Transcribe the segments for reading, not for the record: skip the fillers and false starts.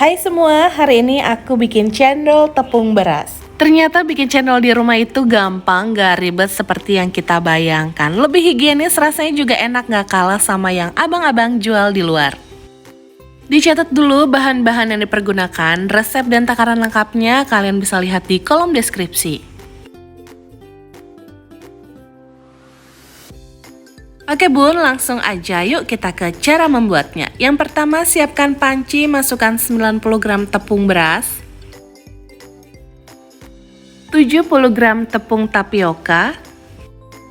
Hai semua, hari ini aku bikin cendol tepung beras. Ternyata bikin cendol di rumah itu gampang, gak ribet seperti yang kita bayangkan. Lebih higienis, rasanya juga enak, gak kalah sama yang abang-abang jual di luar. Dicatat dulu bahan-bahan yang dipergunakan, resep dan takaran lengkapnya kalian bisa lihat di kolom deskripsi. Oke bun, langsung aja yuk kita ke cara membuatnya. Yang pertama siapkan panci, masukkan 90 gram tepung beras, 70 gram tepung tapioka,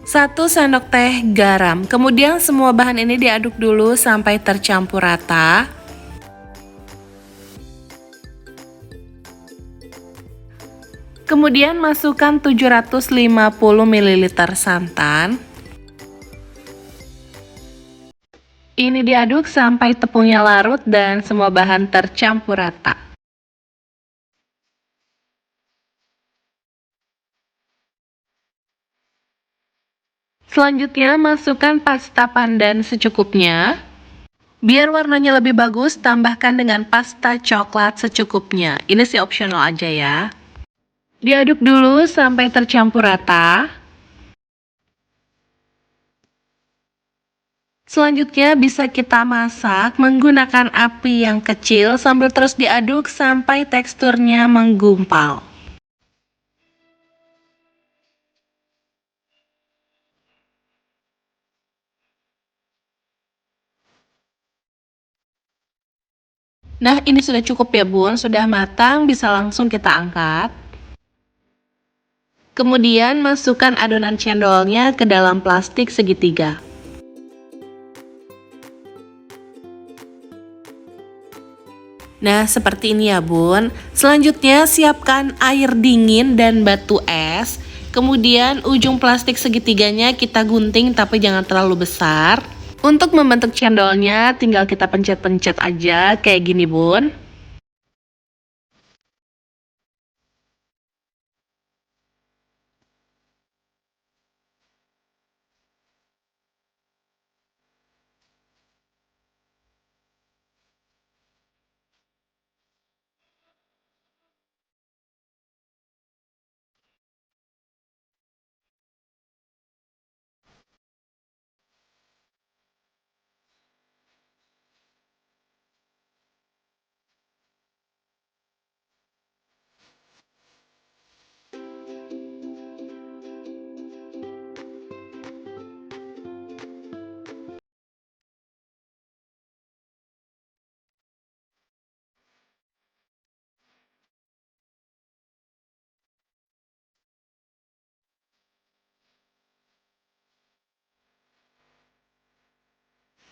1 sendok teh garam. Kemudian semua bahan ini diaduk dulu sampai tercampur rata. Kemudian masukkan 750 ml santan. Ini diaduk sampai tepungnya larut dan semua bahan tercampur rata. Selanjutnya masukkan pasta pandan secukupnya. Biar warnanya lebih bagus, tambahkan dengan pasta coklat secukupnya. Ini sih opsional aja ya. Diaduk dulu sampai tercampur rata. Selanjutnya bisa kita masak menggunakan api yang kecil sambil terus diaduk sampai teksturnya menggumpal. Nah ini sudah cukup ya bun, sudah matang, bisa langsung kita angkat. Kemudian masukkan adonan cendolnya ke dalam plastik segitiga. Nah seperti ini ya bun. Selanjutnya siapkan air dingin dan batu es. Kemudian ujung plastik segitiganya kita gunting tapi jangan terlalu besar. Untuk membentuk cendolnya tinggal kita pencet-pencet aja kayak gini bun.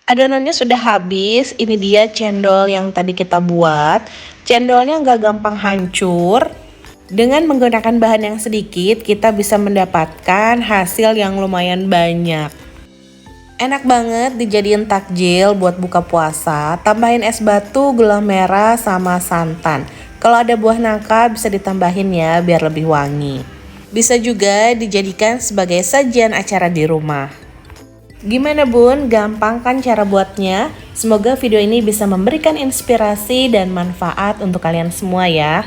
Adonannya sudah habis, ini dia cendol yang tadi kita buat. Cendolnya nggak gampang hancur. Dengan menggunakan bahan yang sedikit, kita bisa mendapatkan hasil yang lumayan banyak. Enak banget dijadiin takjil buat buka puasa. Tambahin es batu, gula merah, sama santan. Kalau ada buah nangka bisa ditambahin ya biar lebih wangi. Bisa juga dijadikan sebagai sajian acara di rumah. Gimana bun, gampang kan cara buatnya? Semoga video ini bisa memberikan inspirasi dan manfaat untuk kalian semua ya.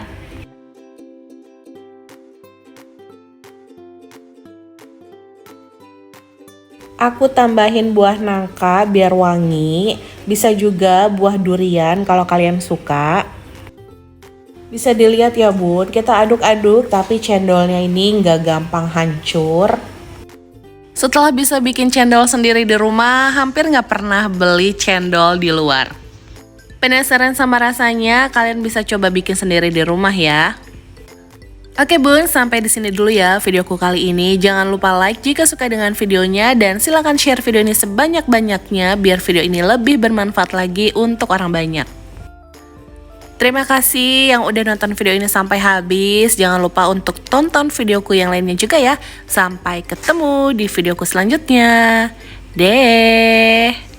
Aku tambahin buah nangka biar wangi, bisa juga buah durian kalau kalian suka. Bisa dilihat ya bun, kita aduk-aduk tapi cendolnya ini nggak gampang hancur. Setelah bisa bikin cendol sendiri di rumah, hampir nggak pernah beli cendol di luar. Penasaran sama rasanya? Kalian bisa coba bikin sendiri di rumah ya. Oke bun, sampai di sini dulu ya videoku kali ini. Jangan lupa like jika suka dengan videonya dan silahkan share video ini sebanyak-banyaknya biar video ini lebih bermanfaat lagi untuk orang banyak. Terima kasih yang udah nonton video ini sampai habis. Jangan lupa untuk tonton videoku yang lainnya juga ya. Sampai ketemu di videoku selanjutnya. Deh.